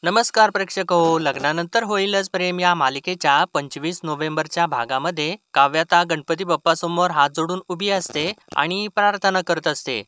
नमस्कार प्रेक्षक हो, लग्नानंतर होईलच प्रेम या मालिकेच्या 25 नोव्हेंबरच्या भागामध्ये काव्य आता गणपती बाप्पासमोर हात जोडून उभी असते आणि प्रार्थना करत असते.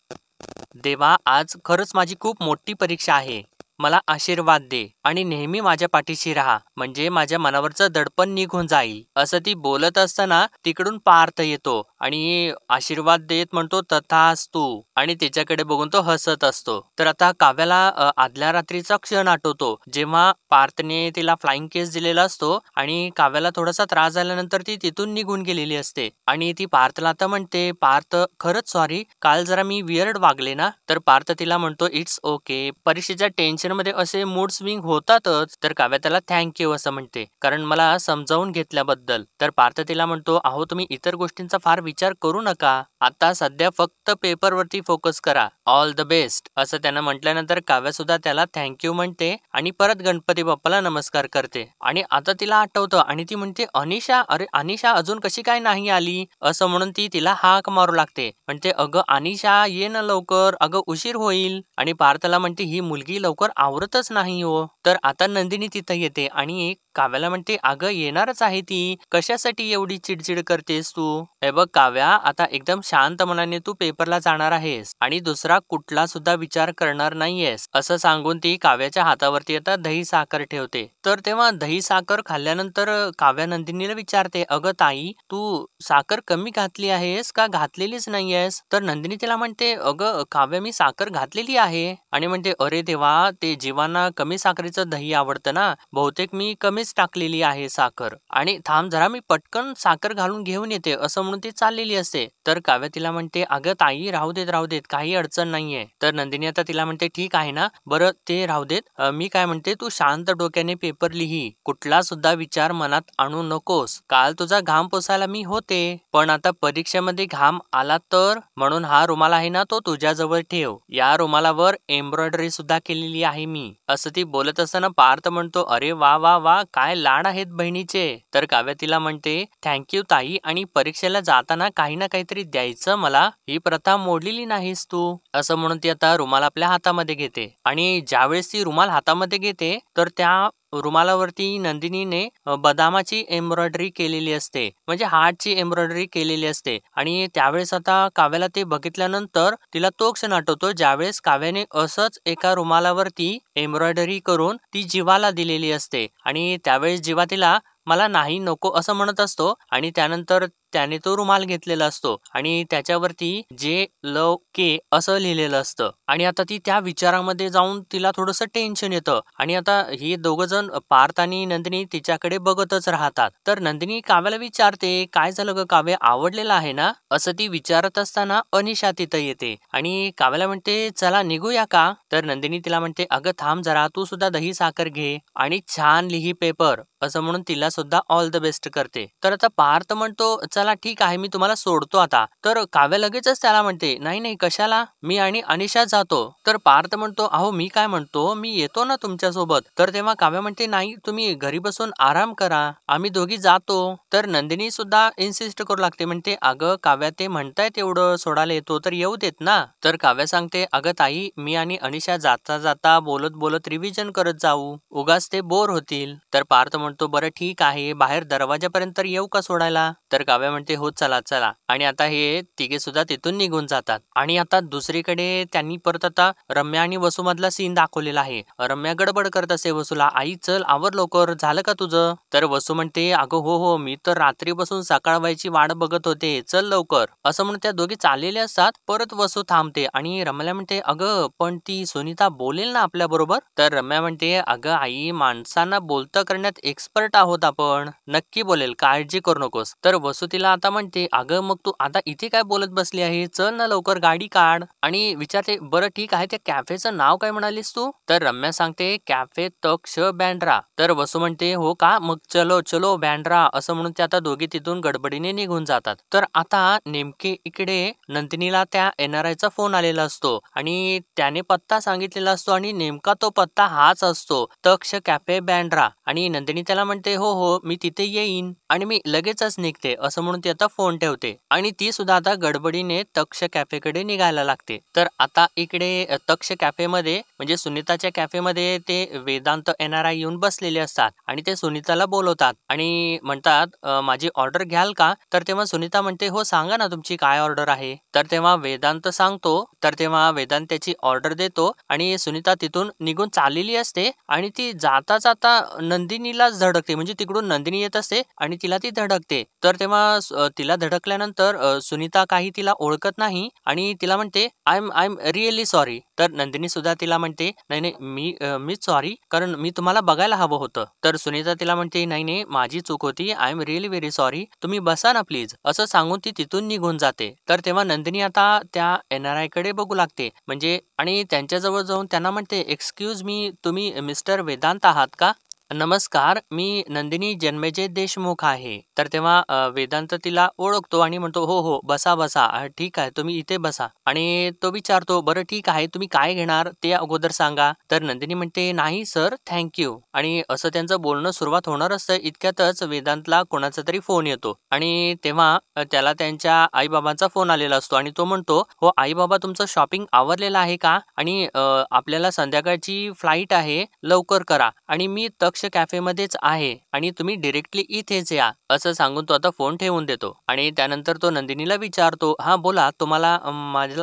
देवा, आज खरंच माझी खूप मोठी परीक्षा आहे. मला आशीर्वाद दे आणि नेहमी माझ्या पाठीशी राहा, म्हणजे माझ्या मनावरचं दडपण निघून जाईल. असं ती बोलत असताना तिकडून पार्थ येतो आणि आशीर्वाद देत म्हणतो तथास्तु आणि तिच्याकडे बघून तो हसत असतो. तर आता काव्याला आदल्या रात्रीचा क्षण आठवतो, जेव्हा पार्थने तिला फ्लाइंग केस दिलेला असतो आणि काव्याला थोडासा त्रास झाल्यानंतर ती तिथून निघून गेलेली असते. आणि ती पार्थला आता म्हणते, पार्थ खरंच सॉरी, काल जरा मी वियर्ड वागले ना. तर पार्थ तिला म्हणतो इट्स ओके. परीक्षेच्या टेन्शन मध्ये असे मूड स्विंग होतातच. तर काव्या त्याला थँक्यू असं म्हणते, कारण मला समजावून घेतल्याबद्दल. तर पार्थ तिला म्हणतो, अहो तुम्ही इतर गोष्टींचा फार विचार करू नका, आता सध्या फक्त पेपरवरती फोकस करा. ऑल द बेस्ट असं त्यानं म्हटल्यानंतर काव्या सुद्धा त्याला थँक्यू म्हणते आणि परत गणपती बाप्पाला नमस्कार करते. आणि आता तिला आठवतं आणि ती म्हणते, अनिशा, अरे अनिशा अजून कशी काय नाही आली? असं म्हणून ती तिला हाक मारू लागते. म्हणते, अगं अनिशा ये ना लवकर, अगं उशीर होईल. आणि पार्थला म्हणते, ही मुलगी लवकर आवरतच नाही हो. तर आता नंदिनी तिथं येते आणि काव्याला म्हणते, अगं येणारच आहे ती, कशासाठी एवढी चिडचिड करतेस तू? हे बघ काव्या, आता एकदम शांत मनाने तू पेपरला जाणार आहेस आणि दुसरा कुठला सुद्धा विचार करणार नाहीयेस असं सांगून ती काव्याच्या हातावरती आता दही साखर ठेवते. तर तेव्हा दही साखर खाल्ल्यानंतर काव्या नंदिनीला विचारते, अगं ताई, तू साखर कमी घातली आहेस का घातलेलीच नाहीयेस? तर नंदिनी तिला म्हणते, अगं काव्य, मी साखर घातलेली आहे. आणि म्हणते, अरे देवा, ते जीवांना कमी साखरेचं दही आवडतं ना, बहुतेक मी कमीच टाकलेली आहे साखर. आणि थांब जरा, मी पटकन साखर घालून घेऊन येते असं म्हणून ती चाललेली असते. तर काव्य तिला म्हणते, अगं ताई, राहू देत राहू देत, काही अडचण नाहीये. तर नंदिनी आता तिला म्हणते, ठीक आहे ना, बरं ते राहू देत, मी काय म्हणते, तू शांत डोक्याने पेपर लिही, कुठला सुद्धा विचार मनात आणू नकोस. काल तुझा घाम पुसायला मी होते, पण आता परीक्षेमध्ये घाम आला तर, म्हणून हा रुमाल आहे ना, तो तुझ्याजवळ ठेव. या रुमालावर एम्ब्रॉयडरी सुद्धा केलेली आहे मी. असं ती बोलत असताना पार्थ म्हणतो, अरे वा वा वा, काय लाड आहेत बहिणीचे. तर काव्य तिला म्हणते, थँक्यू ताई, आणि परीक्षेला जाताना काही ना काहीतरी द्यायचं मला, ही प्रथा मोडलेली नाहीस तू. असं म्हणून ती आता रुमाल आपल्या हातामध्ये घेते. आणि ज्यावेळेस ती रुमाल हातामध्ये घेते तर त्या रुमालावरती नंदिनीने बदामाची एम्ब्रॉयडरी केलेली असते, म्हणजे हार्टची एम्ब्रॉयडरी केलेली असते. आणि त्यावेळेस आता काव्याला ते बघितल्यानंतर तिला तो क्षण आठवतो, ज्यावेळेस काव्याने असंच एका रुमालावरती एम्ब्रॉयडरी करून ती जीवाला दिलेली असते. आणि त्यावेळेस जीवा तिला मला नाही नको असं म्हणत असतो आणि त्यानंतर त्याने तो रुमाल घेतलेला असतो आणि त्याच्यावरती जे लव के असं लिहिलेलं असतं. आणि आता ती त्या विचारामध्ये जाऊन तिला थोडंसं टेन्शन येतं. आणि आता ही दोघं जण, पार्थ आणि नंदिनी, तिच्याकडे बघतच राहतात. तर नंदिनी काव्याला विचारते, काय झालं ग काव्य, आवडलेलं आहे ना? असं ती विचारत असताना अनिशा तिथं येते आणि काव्याला म्हणते, चला निघूया का? तर नंदिनी तिला म्हणते, अगं थांब जरा, तू सुद्धा दही साखर घे आणि छान लिही पेपर असं म्हणून तिला सुद्धा ऑल द बेस्ट करते. तर आता पार्थ म्हणतो, चला ठीक आहे, मी तुम्हाला सोडतो आता. तर काव्य लगेचच त्याला म्हणते, नाही नाही, कशाला, मी आणि अनिशा जातो. तर पार्थ म्हणतो, अहो मी काय म्हणतो, मी येतो ना तुमच्या सोबत. तर तेव्हा काव्य म्हणते, नाही, तुम्ही घरी बसून आराम करा, आम्ही दोघी जातो. तर नंदिनी सुद्धा इन्सिस्ट करू लागते, म्हणते, अगं काव्य, ते म्हणतायत एवढं सोडायला येतो तर येऊ देत ना. तर काव्य सांगते, अगं ताई, मी आणि अनिशा जाता जाता बोलत बोलत रिव्हिजन करत जाऊ, उगाच ते बोर होतील. तर पार्थ म्हणतो, बरं ठीक आहे, बाहेर दरवाजापर्यंत येऊ का सोडायला? तर काव्य म्हणते, हो चला चला. आणि आता हे तिघे सुद्धा तिथून निघून जातात. आणि आता दुसरीकडे त्यांनी परत आता रम्या आणि वसू मधला सीन दाखवलेला आहे. रम्या गडबड करत असते वसूला, आई चल आवर लवकर, झालं का तुझं? तर वसू म्हणते, अगं हो हो, मी तर रात्री बसून सकाळ व्हायची वाट बघत होते, चल लवकर. असं म्हणून त्या दोघी चाललेले असतात. परत वसू थांबते आणि रम्याला म्हणते, अगं पण ती सुनीता बोलेल ना आपल्या बरोबर? तर रम्या म्हणते, अगं आई, माणसांना बोलतं करण्यात एक्सपर्ट आहोत आपण, नक्की बोलेल, काळजी करू नकोस. तर वसू तिला आता म्हणते, अगं मग तू आता इथे काय बोलत बसली आहे, चल ना लवकर, गाडी काढ. आणि विचारते, बरं ठीक आहे, त्या कॅफेचं नाव काय म्हणालीस तू? तर रम्या सांगते, कॅफे तक्ष बँड्रा. तर वसू म्हणते, हो का, मग चलो चलो बँड्रा असं म्हणून ते आता दोघी तिथून गडबडीने निघून जातात. तर आता नेमके इकडे नंदिनीला त्या NRI चा फोन आलेला असतो आणि त्याने पत्ता सांगितलेला असतो आणि नेमका तो पत्ता हाच असतो, तक्ष कॅफे बँड्रा. आणि नंदिनी त्याला म्हणते, हो हो, मी तिथे येईन आणि मी लगेचच निघते असं म्हणून ती आता फोन ठेवते आणि ती सुद्धा आता गडबडीने तक्ष कॅफेकडे निघायला लागते. तर आता इकडे तक्ष कॅफेमध्ये म्हणजे सुनीताच्या कॅफेमध्ये ते वेदांत NRI येऊन बसलेले असतात आणि ते सुनीताला बोलवतात आणि म्हणतात माझी ऑर्डर घ्याल का? तर तेव्हा सुनीता म्हणते हो सांगा ना तुमची काय ऑर्डर आहे. तर तेव्हा वेदांत सांगतो. तर तेव्हा वेदांत त्याची ऑर्डर देतो आणि सुनीता तिथून निघून चाललेली असते आणि ती जाता जाता नंदिनीलाच धडकते. म्हणजे तिकडून नंदिनी येत असते आणि तिला ती धडकते. तर तेव्हा तिला धडकल्यानंतर सुनीता काही तिला ओळखत नाही आणि तिला म्हणते आय एम रिअली सॉरी. तर नंदिनी सुद्धा तिला म्हणते नाही नाही मीच सॉरी कारण मी तुम्हाला बघायला हवं होतं. तर सुनीता तिला म्हणते नाही नाही माझी चूक होती. I am really very sorry. तुम्ही बसा ना प्लीज असं सांगून ती तिथून निघून जाते. तर तेव्हा नंदिनी आता त्या NRI कडे बघू लागते म्हणजे आणि त्यांच्याजवळ जाऊन त्यांना म्हणते एक्सक्यूज मी तुम्ही मिस्टर वेदांत आहात का? नमस्कार मी नंदिनी जन्मेजय देशमुख आहे. तर तेव्हा वेदांत तिला ओळखतो आणि म्हणतो हो हो बसा बसा ठीक आहे तुम्ही इथे बसा आणि तो विचारतो बरं ठीक आहे तुम्ही काय घेणार ते अगोदर सांगा. तर नंदिनी म्हणते नाही सर थँक्यू आणि असं त्यांचं बोलणं सुरुवात होणार असतं इतक्यातच वेदांतला कोणाचा तरी फोन येतो आणि तेव्हा त्याला त्यांच्या आईबाबांचा फोन आलेला असतो आणि तो म्हणतो हो आई बाबा तुमचं शॉपिंग आवरलेलं आहे का आणि आपल्याला संध्याकाळची फ्लाईट आहे लवकर करा आणि मी तक्ष कॅफेमध्येच आहे आणि तुम्ही डिरेक्टली इथेच या असं सांगून तो आता फोन ठेवून देतो आणि त्यानंतर तो नंदिनीला विचारतो हा बोला तुम्हाला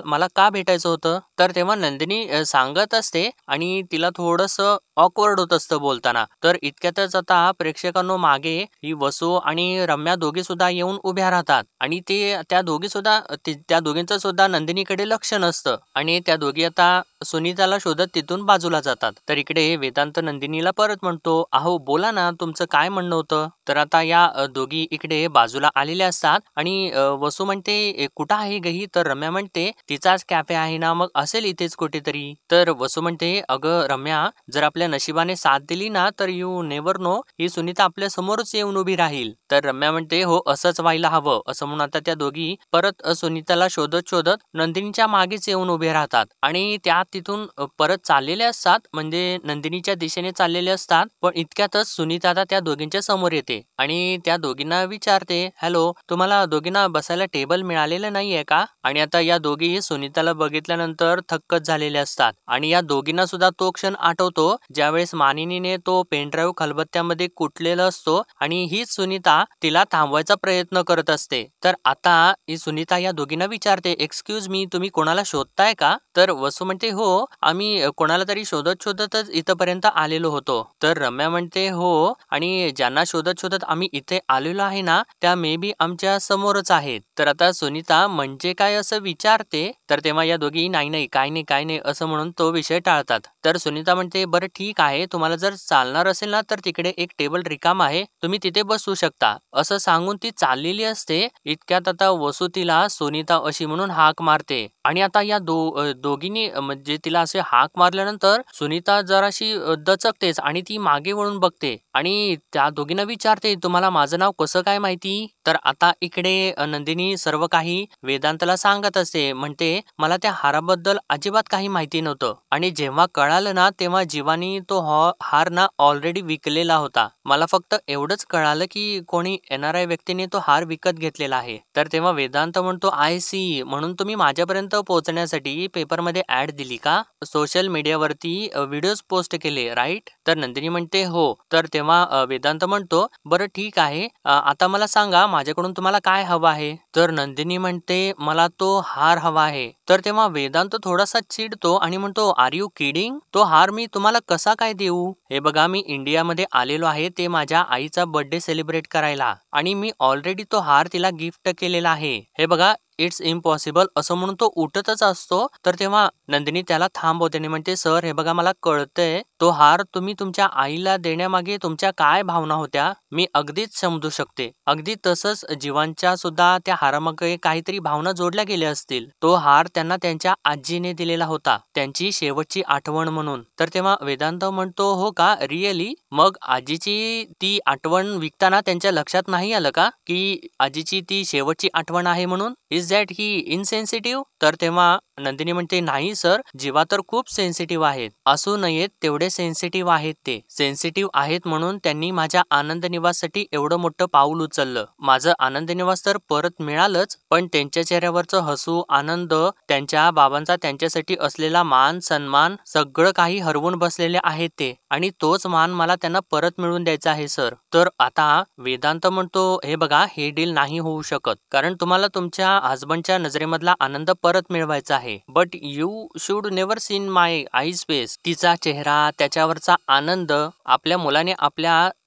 मला का भेटायचं होतं. तर तेव्हा नंदिनी सांगत असते आणि तिला थोडंसं ऑकवर्ड होत असतं बोलताना. तर इतक्यातच आता प्रेक्षकांनो मागे ही वसू आणि रम्या दोघी सुद्धा येऊन उभ्या राहतात आणि ते त्या दोघी सुद्धा त्या दोघींचं सुद्धा नंदिनीकडे लक्ष नसतं आणि त्या दोघी आता सुनीताला शोधत तिथून बाजूला जातात. तर इकडे वेदांत नंदिनीला परत म्हणतो अहो बोला ना तुमचं काय म्हणणं होतं. तर आता या दोघी इकडे बाजूला आलेल्या असतात आणि वसू म्हणते कुठं आहे गही. तर रम्या म्हणते तिचाच कॅफे आहे ना मग असेल इथेच कुठेतरी. तर वसू म्हणते अगं रम्या जर आपल्या नशिबाने साथ दिली ना तर यू नेव्हर नो ही सुनीता आपल्या समोरच येऊन उभी राहील. तर रम्या म्हणते हो असंच व्हायला हवं असं म्हणून आता त्या दोघी परत सुनीताला शोधत शोधत नंदिनीच्या मागेच येऊन उभे राहतात आणि त्या तिथून परत चाललेले असतात म्हणजे नंदिनीच्या दिशेने चाललेले असतात. पण इतक्यातच सुनीता आता त्या दोघींच्या समोर येते आणि त्या दोघींना विचारते हॅलो तुम्हाला दोघींना बसायला टेबल मिळालेलं नाहीये का. आणि आता या दोघी सुनीताला बघितल्यानंतर थक्कच झालेले असतात आणि या दोघींना सुद्धा तो क्षण आठवतो ज्यावेळेस मानिनीने तो पेनड्राईव्ह खलबत्त्यामध्ये कुटलेला असतो आणि हीच सुनीता तिला थांबवायचा प्रयत्न करत असते. तर आता ही सुनीता या दोघींना विचारते एक्सक्यूज मी तुम्ही कोणाला शोधताय का. तर वसू म्हणते हो आम्ही कोणाला तरी शोधत शोधतच इथपर्यंत आलेलो होतो. तर रम्या म्हणते हो आणि ज्यांना शोधत शोधत आम्ही इथे आलेलो आहे ना त्या मे बी आमच्या समोरच आहेत. तर आता सुनीता म्हणजे काय असं विचारते. तर तेव्हा या दोघी नाही नाही काय नाही असं म्हणून तो विषय टाळतात. तर सुनीता म्हणते बरं ठीक आहे तुम्हाला जर चालणार असेल ना तर तिकडे एक टेबल रिकाम आहे तुम्ही तिथे बसू शकता असं सांगून ती चाललेली असते. इतक्यात आता वसू तिला सुनीता अशी म्हणून हाक मारते आणि आता या दोघींनी म्हणजे तिला असे हाक मारल्यानंतर सुनीता जराशी दचकतेच आणि ती मागे वळून बघते आणि त्या दोघींना विचारते तुम्हाला माझं नाव कसं काय माहिती. तर आता इकडे नंदिनी सर्व काही वेदांतला सांगत असते म्हणते मला त्या हाराबद्दल अजिबात काही माहिती नव्हतं आणि जेव्हा कळालं ना तेव्हा जीवानी तो हार ना ऑलरेडी विकलेला होता. मला फक्त एवढंच कळालं की कोणी NRI व्यक्तीने तो हार विकत घेतलेला आहे. तर तेव्हा वेदांत म्हणतो आय सी म्हणून तुम्ही माझ्यापर्यंत पोहोचण्यासाठी पेपरमध्ये ऍड दिली का सोशल मीडियावरती व्हिडिओज पोस्ट केले राईट. तर नंदिनी म्हणते हो. तर तेव्हा वेदांत म्हणतो बरं ठीक आहे आता मला सांगा माझ्याकडून तुम्हाला काय हवं आहे. तर नंदिनी म्हणते मला तो हार हवा आहे. तर तेव्हा वेदांत थोडासा चिडतो आणि म्हणतो आर यू किडिंग तो हार मी तुम्हाला कसा काय देऊ. हे बघा मी इंडियामध्ये आलेलो आहे ते माझ्या आईचा बर्थडे सेलिब्रेट करायला आणि मी ऑलरेडी तो हार तिला गिफ्ट केलेला आहे. हे बघा इट्स इम्पॉसिबल असं म्हणून तो उठतच असतो. तर तेव्हा नंदिनी त्याला थांबवते आणि म्हणते सर हे बघा मला कळतंय तो हार तुम्ही तुमच्या आईला देण्यामागे तुमच्या काय भावना होत्या मी अगदीच समजू शकते. अगदी तसंच जीवांच्या सुद्धा त्या हारामागे काहीतरी भावना जोडल्या गेल्या असतील. तो हार त्यांना त्यांच्या आजीने दिलेला होता त्यांची शेवटची आठवण म्हणून. तर तेव्हा वेदांत म्हणतो हो का रिअली मग आजीची ती आठवण विकताना त्यांच्या लक्षात नाही आलं का की आजीची ती शेवटची आठवण आहे म्हणून. Is that he insensitive. तर तेव्हा नंदिनी म्हणते नाही सर जीवा तर खूप सेन्सिटिव्ह आहेत असू नयेत तेवढे सेन्सिटिव्ह आहेत. ते सेन्सिटिव्ह आहेत म्हणून त्यांनी माझ्या आनंद निवाससाठी एवढं मोठं पाऊल उचललं. माझं आनंद निवास तर परत मिळालंच, पण त्यांच्या चेहऱ्यावरचं हसू, आनंद, त्यांच्या बाबांचा त्यांच्यासाठी असलेला मान सन्मान सगळं काही हरवून बसलेले आहेत ते, आणि तोच मान मला त्यांना परत मिळवून द्यायचा आहे सर. तर आता वेदांत म्हणतो, हे बघा, हे डील नाही होऊ शकत, कारण तुम्हाला तुमच्या हसबंडच्या नजरेमधला आनंद परत मिळवायचा आहे. But you should never seen my eyes face. तिचा चेहरा, त्याच्यावरचा आनंद, आपल्या मुलाने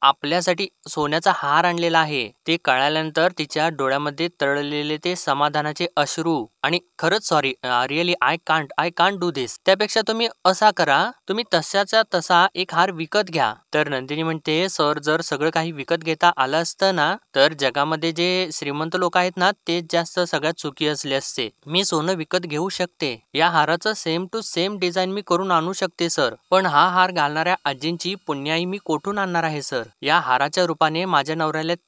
आपल्यासाठी सोन्याचा हार आणलेला आहे, ते कळाल्यानंतर तिच्या डोळ्यामध्ये तरळलेले ते समाधानाचे अश्रू. आणि खरंच sorry, really I can't do this. त्यापेक्षा तुम्ही असा करा, तुम्ही तशाचा तसा एक हार विकत घ्या. तर नंदिनी म्हणते, सर, जर सगळं काही विकत घेता आलं असतं ना, तर जगामध्ये जे श्रीमंत लोक आहेत ना, तेच जास्त सगळ्यात सुखी असले असते. मी सोनं विकत घेऊ शकते, या हाराचं सेम टू सेम डिझाईन मी करून आणू शकते सर, पण हा हार घालणाऱ्या आजींची पुण्याई मी कोठून आणणार आहे सर? या हाराच्या रूपाने माझ्या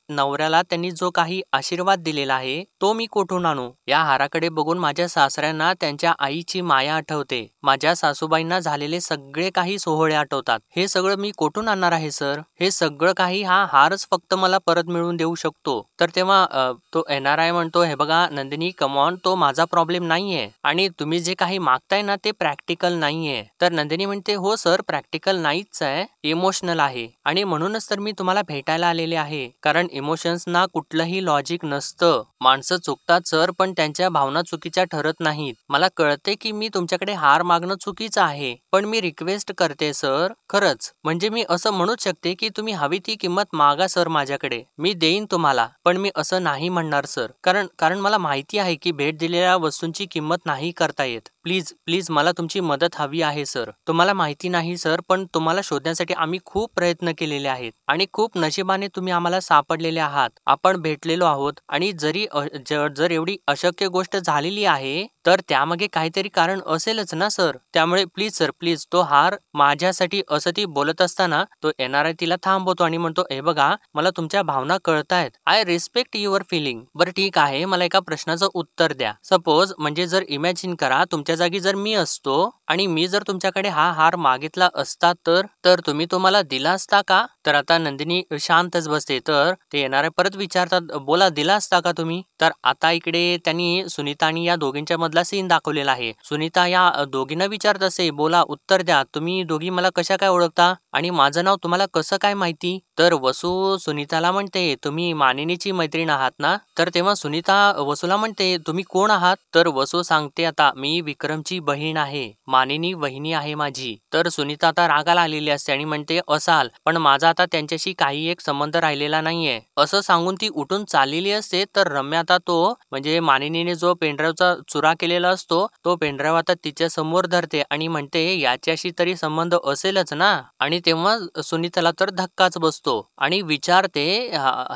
नवऱ्याला त्यांनी जो काही आशीर्वाद दिलेला आहे, तो मी कोठून आणू? या हाराकडे बघून माझ्या सासऱ्यांना त्यांच्या आईची माया आठवते, माझ्या सासूबाईंना झालेले सगळे काही सोहळे आठवतात. हे सगळं मी कोठून आणणार आहे सर? हे सगळं काही हा हारच फक्त मला परत मिळवून देऊ शकतो. तर तेव्हा तो NRI म्हणतो, हे बघा नंदिनी, कमॉन, तो माझा प्रॉब्लेम नाहीये, आणि तुम्ही जे काही मागताय ना, ते प्रॅक्टिकल नाहीये. तर नंदिनी म्हणते, हो सर, प्रॅक्टिकल नाहीच आहे, इमोशनल आहे, आणि म्हणूनच तर मी तुम्हाला भेटायला आलेले आहे, कारण इमोशन्सना कुठलंही लॉजिक नसतं. माणसं चुकतात सर, पण त्यांच्या भावना चुकीच्या ठरत नाहीत. मला कळते की मी तुमच्याकडे हार मागणं चुकीचं आहे, पण मी रिक्वेस्ट करते सर, खरंच, म्हणजे मी असं म्हणूच शकते की तुम्ही हवी ती किंमत मागा सर माझ्याकडे, मी देईन तुम्हाला, पण मी असं नाही म्हणणार सर, कारण मला माहिती आहे की भेट दिलेल्या वस्तूंची किंमत नाही करता येत. प्लीज मला तुमची मदत हवी आहे सर. तुम्हाला माहिती नाही सर, पण तुम्हाला शोधण्यासाठी आम्ही खूप प्रयत्न केलेले आहेत, आणि खूप नशिबाने तुम्ही आम्हाला सापडलेले आहात. आपण भेटलेलो आहोत, आणि जर एवढी अशक्य गोष्ट झालेली आहे, तर त्यामागे काहीतरी कारण असेलच ना सर. त्यामुळे प्लीज सर, प्लीज, तो हार माझ्यासाठी, असं ती बोलत असताना तो NRI तिला थांबवतो आणि म्हणतो, हे बघा, मला तुमच्या भावना कळतायत, आय रिस्पेक्ट युअर फिलिंग. बरं ठीक आहे, मला एका प्रश्नाचं उत्तर द्या. सपोज, म्हणजे जर इमॅजिन करा, तुमच्या जागी जर मी असतो, आणि मी जर तुमच्याकडे हा हार मागितला असता, तर तुम्ही तो मला दिला असता का? तर आता नंदिनी शांतच बसते. तर ते NRI परत विचारतात, बोला, दिला असता का तुम्ही? तर आता इकडे त्यांनी सुनीता आणि या दोघींच्या मधला सीन दाखवलेला आहे. सुनीता या दोघींना विचारत असे, बोला, उत्तर द्या, तुम्ही दोघी मला कशा काय ओळखता, आणि माझं नाव तुम्हाला कसं काय माहिती? तर वसू सुनीताला म्हणते, तुम्ही मानिनीची मैत्रीण आहात ना? तर तेव्हा सुनीता वसूला म्हणते, तुम्ही कोण आहात? तर वसू सांगते, आता मी विक्रमची बहीण आहे, मानिनी वहिनी आहे माझी. तर सुनीता आता रागाला आलेली असते आणि म्हणते, असाल, पण माझा आता त्यांच्याशी काही एक संबंध राहिलेला नाहीये, असं सांगून ती उठून चाललेली असते. तर रम्या आता म्हणजे मानिनीने जो पेनड्राईव्हचा चुरा केलेला असतो, तो पेनड्राईव्ह आता तिच्या समोर धरते आणि म्हणते, याच्याशी तरी संबंध असेलच ना? आणि तेव्हा सुनीताला तर धक्काच बसतो आणि विचारते,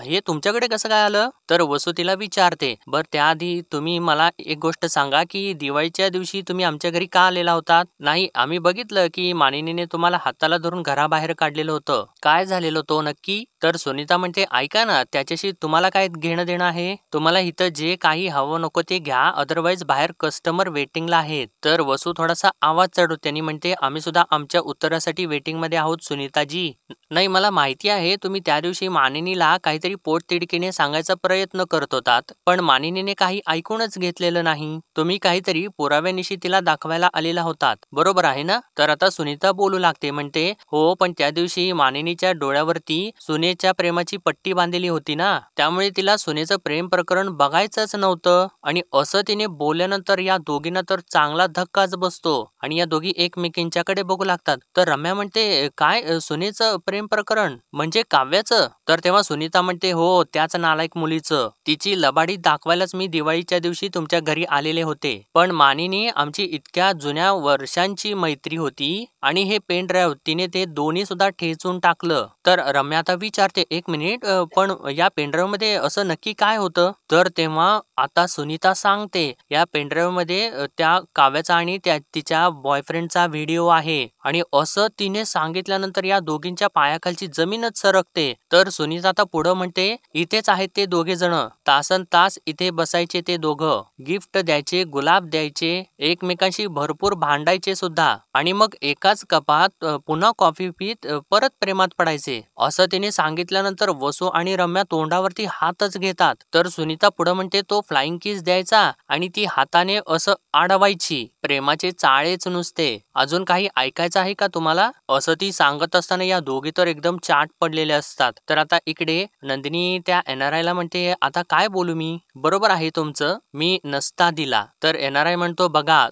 हे तुमच्याकडे कसं काय आलं? तर वसू तिला विचारते, बर त्याआधी तुम्ही मला एक गोष्ट सांगा की दिवाळीच्या दिवशी तुम्ही आमच्या घरी का आलेला होता? नाही, आम्ही बघितलं की मानिनीने तुम्हाला हाताला धरून घराबाहेर काढलेलं होतं, काय झालेलं तो नक्की? तर सुनीता म्हणते, ऐका ना, त्याच्याशी तुम्हाला काय घेणं देणं आहे? तुम्हाला इथं जे काही हवं नको ते घ्या, अदरवाईज बाहेर कस्टमर वेटिंगला आहेत. तर वसू थोडासा आवाज चढवते आणि म्हणते, आम्ही सुद्धा आमच्या उत्तरासाठी वेटिंग मध्ये आहोत सुनीताजी. नाही, मला माहिती आहे तुम्ही त्या दिवशी मानिनीला काहीतरी पोटतिडकीने सांगायचा प्रयत्न करत होतात, पण मानिनीने काही ऐकूनच घेतलेलं नाही. तुम्ही काहीतरी पुराव्यानिशी तिला दाखवायला आलेला होतात, बरोबर आहे ना? तर आता सुनीता बोलू लागते, म्हणते, हो, पण त्या दिवशी मानिनीच्या डोळ्यावरती सुनेच्या प्रेमाची पट्टी बांधलेली होती ना, त्यामुळे तिला सुनेचं प्रेम प्रकरण बघायचंच नव्हतं. आणि असं तिने बोलल्यानंतर या दोघींना तर चांगला धक्काच बसतो आणि या दोघी एकमेकींच्याकडे बघू लागतात. तर रम्या म्हणते, काय सुनेचं प्रेम प्रकरण म्हणजे काव्याचं? तर तेव्हा सुनीता म्हणते, हो, त्याच नालायक मुलीचं, तिची लबाडी दाखवायलाच मी दिवाळीच्या दिवशी तुमच्या घरी आलेले होते, पण मानिनी आमची इतक्या जुन्या वर्षांची मैत्री होती आणि हे पेन ड्राईव्ह तिने ते दोन्ही सुद्धा ठेचून टाकलं. तर रम्या आता विचारते, "एक मिनिट, पण या पेनड्राईव्ह मध्ये असं नक्की काय होतं?" तर तेव्हा आता सुनीता सांगते, "या पेनड्राईव्ह मध्ये त्या काव्याचा आणि तिच्या बॉयफ्रेंडचा व्हिडिओ आहे." आणि असं तिने सांगितल्यानंतर या दोघींच्या पायाखालची जमीनच सरकते. तर सुनीता आता पुढं म्हणते, "इथेच आहेत ते दोघे जण. तासनतास इथे बसायचे ते दोघं. गिफ्ट द्यायचे, गुलाब द्यायचे, एकमेकांशी भरपूर भांडायचे सुद्धा. आणि मग एकाच कपात पुन्हा कॉफी पीत परत प्रेमात पडायचे." असं तिने सांगितल्यानंतर वसू आणि रम्या तोंडावरती हातच घेतात. तर सुनीता पुढे म्हणते, "तो फ्लाइंग किस द्यायचा आणि ती हाताने असं अडवायची. प्रेमाचे चाळेच नुसते. अजून काही ऐकायचं आहे का तुम्हाला?" असं ती सांगत असताना या दोघी तर एकदम चाट पडलेले असतात. तर आता इकडे नंदिनी त्या NRI ला म्हणते, "आता काय बोलू मी? बरोबर आहे तुमचं, मी नसता दिला." तर NRI म्हणतो, "बघा,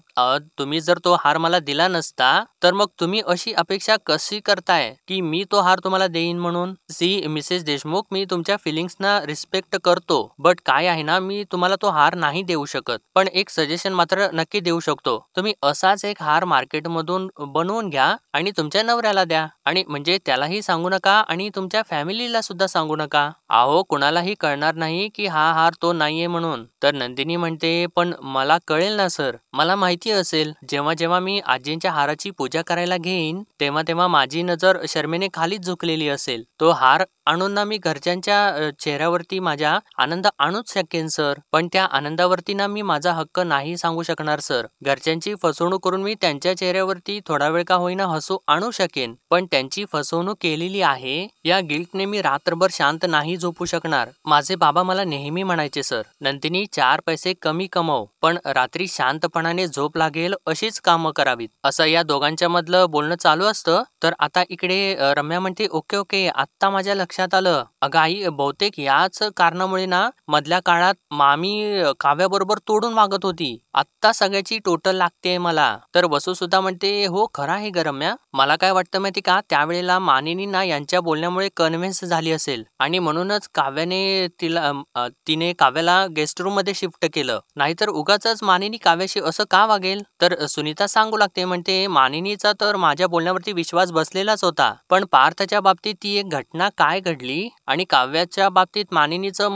तुम्ही जर तो हार मला दिला नसता तर मग तुम्ही अशी अपेक्षा कशी करताय की मी तो हार तुम्हाला देईन म्हणून? सी मिसेस देशमुख, मी तुमच्या फिलिंग्सना रिस्पेक्ट करतो, बट काय आहे ना, मी तुम्हाला तो हार नाही देऊ शकत. पण एक सजेशन मात्र नक्की देऊ शकतो. तुम्ही असाच एक हार मार्केटमधून बनवून घ्या आणि तुमच्या नवऱ्याला द्या. आणि म्हणजे त्यालाही सांगू नका आणि तुमच्या फॅमिलीला सुद्धा सांगू नका. अहो, कुणालाही कळणार नाही की हा हार तो नाहीये म्हणून." तर नंदिनी म्हणते, "पण मला कळेल ना सर, मला माहिती असेल. जेव्हा जेव्हा मी आजींच्या हाराची पूजा करायला घेईन तेव्हा तेव्हा माझी नजर शर्मेने खालीच झुकलेली असेल. तो हार आणून ना मी घरच्यांच्या चेहऱ्यावरती माझ्या आनंद आणूच शकेन सर, पण त्या आनंदावरती ना मी माझा हक्क नाही सांगू शकणार सर. घरच्यांची फसवणूक करून मी त्यांच्या चेहऱ्यावरती थोडा वेळ का होईना हसू आणू शकेन, पण त्यांची फसवणूक केलेली आहे या गिल्टने मी रात्रभर शांत नाही झोपू शकणार. माझे बाबा मला नेहमी म्हणायचे सर, नंदिनी, 4 पैसे कमी कमव, पण रात्री शांतपणाने झोप लागेल अशीच कामं करावीत." असं या दोघांच्या मधलं बोलणं चालू असतं. तर आता इकडे रम्या म्हणते, "ओके ओके, आत्ता माझ्या लक्षात आलं. अगं आई, बहुतेक याच कारणामुळे ना मधल्या काळात मामी काव्याबरोबर तोडून वागत होती. आत्ता सगळ्याची टोटल लागते मला." तर वसू सुद्धा म्हणते, "हो, खरं आहे ग रम्या. मला काय वाटतं माहिती का, त्यावेळेला मानिनी ना यांच्या बोलण्यामुळे कन्व्हिन्स झाली असेल आणि म्हणूनच तिने काव्याला गेस्ट रूम मध्ये शिफ्ट केलं. नाहीतर उगाचच मानिनी काव्याशी असं का वागेल?" तर सुनीता सांगू लागते, म्हणते, "मानिनीचा तर माझ्या बोलण्यावरती विश्वास बसलेलाच होता, पण पार्थच्या बाबतीत ती एक घटना काय घडली आणि काव्याच्या बाबतीत मानिनीचं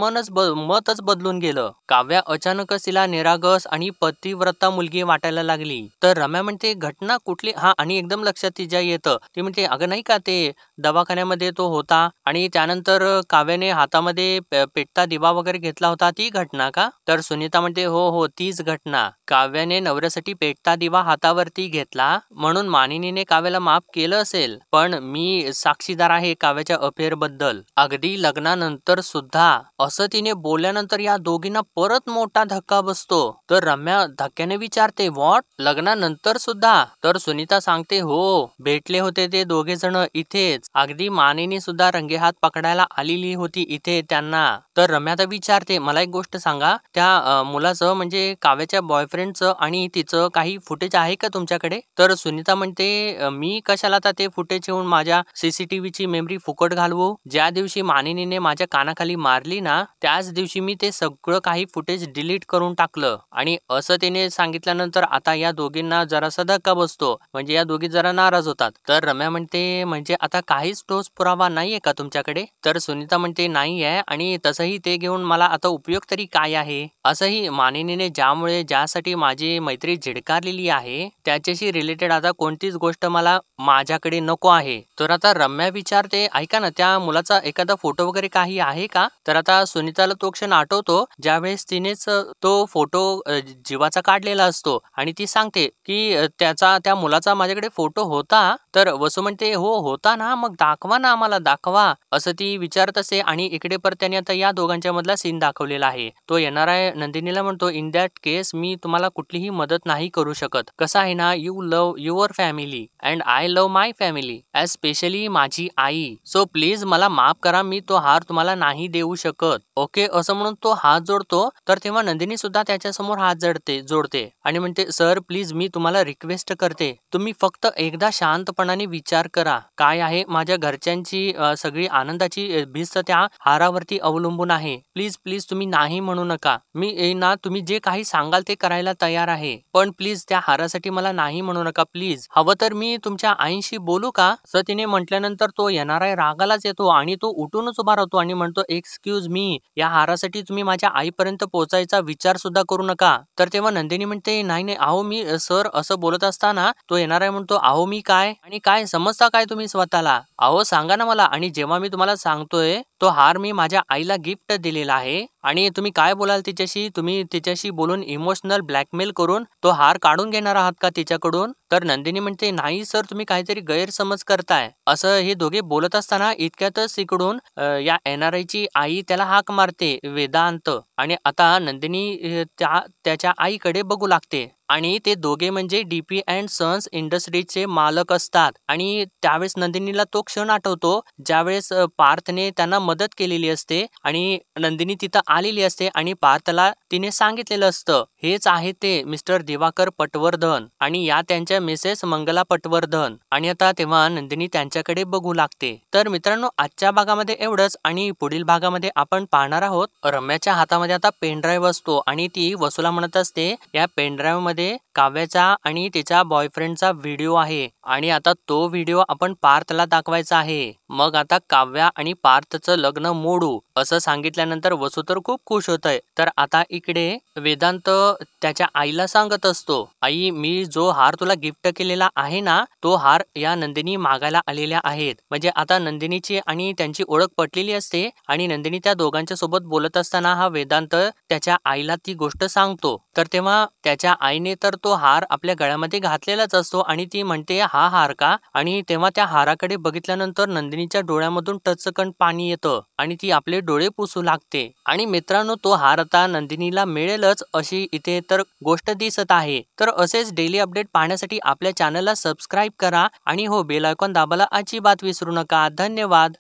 मतच बदलून गेलं. काव्या अचानकच तिला निरागस आणि पतिव्रता मुलगी वाटायला लागली." तर रम्या म्हणते, "घटना कुठली?" हा, आणि एकदम लक्षात तिच्या येतं. ती म्हणते, "अगं नाही का, ते दवाखान्यामध्ये तो होता आणि त्यानंतर काव्याने हातामध्ये पेटता दिवा वगैरे घेतला होता, ती घटना का?" तर सुनीता म्हणते, "हो हो, तीच घटना. काव्याने नवऱ्यासाठी पेटता दिवा हातावरती घेतला म्हणून मानिनीने काव्याला माफ केलं असेल, पण मी साक्षीदार आहे काव्याच्या अफेअर बद्दल. अगदी लग्नानंतर सुद्धा." असं तिने बोलल्यानंतर या दोघींना परत मोठा धक्का बसतो. तर रम्या धक्क्याने विचारते, "व्हॉट? लग्नानंतर सुद्धा?" तर सुनीता सांगते, "हो, भेटले होते ते दोघे जण इथेच. अगदी मानिनी सुद्धा रंगेहात पकडायला आलेली होती इथे त्यांना." तर रम्या आता विचारते, "मला एक गोष्ट सांगा, त्या मुलाचं म्हणजे काव्याच्या बॉयफ्रेंडचं आणि तिचं काही फुटेज आहे का तुमच्याकडे?" तर सुनीता म्हणते, "मी कशाला आता ते फुटेज येऊन माझ्या CCTVची मेमरी फुकट घालवू? ज्या दिवशी मानिनीने माझ्या कानाखाली मारली ना, त्याच दिवशी मी ते सगळं काही फुटेज डिलीट करून टाकलं." आणि असं तिने सांगितल्यानंतर आता या दोघींना जरासा धक्का बसतो. म्हणजे या दोघी जरा नाराज होतात. तर रम्या म्हणते, "म्हणजे आता काहीच ठोस पुरावा नाहीये का तुमच्याकडे?" तर सुनीता म्हणते, "नाहीये, आणि तसंही ते घेऊन मला आता उपयोग तरी काय आहे? असंही मानिनीने ज्यासाठी माझी मैत्री झिडकारलेली आहे त्याच्याशी रिलेटेड आता कोणतीच गोष्ट मला माझ्याकडे नको आहे." तर आता रम्या विचारते, "ऐका ना, त्या मुलाचा एखादा फोटो वगैरे काही आहे का?" तर आता सुनीताला तो क्षण आठवतो ज्यावेळेस तिनेच तो फोटो जीवाचा काढलेला असतो आणि ती सांगते की त्या मुलाचा माझ्याकडे फोटो होता. तर वसू म्हणते, "हो होता ना, मग दाखवा ना, आम्हाला दाखवा." असं ती विचारत असते. आणि इकडे परत त्याने आता या दोघांच्या मधला सीन दाखवलेला आहे. तो येणारा नंदिनीला म्हणतो, "इन दॅट केस मी तुम्हाला कुठलीही मदत नाही करू शकत. कसं आहे ना, you love your family and I love my family, especially माझी आई. सो प्लीज मला माफ करा, मी तो हार तुम्हाला नाही देऊ शकत." ओके असं म्हणून तो हात जोडतो. तर तेव्हा नंदिनी सुद्धा त्याच्यासमोर हात जोडते आणि म्हणते, सर प्लीज मी तुम्हाला रिक्वेस्ट करते, तुम्ही फक्त एकदा शांतपणाने विचार करा. काय आहे माझ्या घरच्यांची सगळी आनंदाची भिस्त त्या हारावरती अवलंबून आहे. प्लीज प्लीज तुम्ही नाही म्हणू नका. मी ना तुम्ही जे काही सांगाल ते करायला तयार आहे. पण प्लीज त्या हारासाठी मला नाही म्हणू नका प्लीज. हवं तर मी तुमच्या आईशी बोलू का? असं तिने म्हटल्यानंतर तो येणारा रागालाच येतो आणि तो उठूनच उभा राहतो आणि म्हणतो, एक्सक्यूज मी, या हारासाठी तुम्ही माझ्या आईपर्यंत पोहोचायचा विचार सुद्धा करू नका. तर तेव्हा नंदिनी म्हणते, नाही नाही अहो मी सर असं बोलत असताना तो येणारा म्हणतो, अहो मी काय आणि काय समजता काय तुम्ही स्वतःला? अहो सांगा ना मला. आणि जेव्हा मी तुम्हाला सांगतोय तो हार मी माझ्या आईला गिफ्ट दिलेला आहे आणि तुम्ही काय बोलाल तिच्याशी? तुम्ही तिच्याशी बोलून इमोशनल ब्लॅकमेल करून तो हार काढून घेणार आहात का तिच्याकडून? तर नंदिनी म्हणते, नाही सर तुम्ही काहीतरी गैरसमज करताय. असं हे दोघे बोलत असताना इतक्यातच इकडून या एनआरआयची आई त्याला हाक मारते, वेदांत. आणि आता नंदिनी त्याच्या आईकडे बघू लागते आणि ते दोघे म्हणजे डीपी अँड सन्स इंडस्ट्रीजचे मालक असतात. आणि त्यावेळेस नंदिनीला तो क्षण आठवतो ज्यावेळेस पार्थने त्यांना मदत केलेली असते आणि नंदिनी तिथं आलेली असते आणि पार्थला तिने सांगितलेलं असतं, हेच आहे ते मिस्टर दिवाकर पटवर्धन आणि या त्यांच्या मिसेस मंगला पटवर्धन. आणि आता तेव्हा नंदिनी त्यांच्याकडे बघू लागते. तर मित्रांनो आजच्या भागामध्ये एवढंच आणि पुढील भागामध्ये आपण पाहणार आहोत रम्याच्या हातामध्ये आता पेनड्राईव्ह असतो आणि ती वसूला म्हणत असते, या पेनड्राईव्ह मध्ये काव्याचा आणि तिच्या बॉयफ्रेंडचा व्हिडिओ आहे आणि आता तो व्हिडिओ आपण पार्थला दाखवायचा आहे. मग आता काव्या आणि पार्थचं लग्न मोडू असं सांगितल्यानंतर वसू तर खूप खुश होतय. तर आता इकडे वेदांत त्याच्या आईला सांगत असतो, आई मी जो हार तुला गिफ्ट केलेला आहे ना, तो हार या नंदिनी मागायला आलेल्या आहेत. म्हणजे आता नंदिनीची आणि त्यांची ओळख पटलेली असते आणि नंदिनी त्या दोघांच्या सोबत बोलत असताना हा वेदांत त्याच्या आईला ती गोष्ट सांगतो. तर तेव्हा त्याच्या आईने तर तो हार आपल्या गळ्यामध्ये घातलेलाच असतो आणि ती म्हणते, हा हार का? आणि तेव्हा त्या हाराकडे बघितल्यानंतर नंदिनीच्या डोळ्यामधून टचकन पाणी येतं आणि ती आपले डोळे पुसू लागते. आणि मित्रांनो तो हार आता नंदिनीला मिळेलच अशी इथे तर गोष्ट दिसत आहे. तर असेच डेली अपडेट पाहण्यासाठी आपल्या चॅनलला सबस्क्राईब करा आणि हो बेल आयकॉन दाबायला अजिबात विसरू नका. धन्यवाद.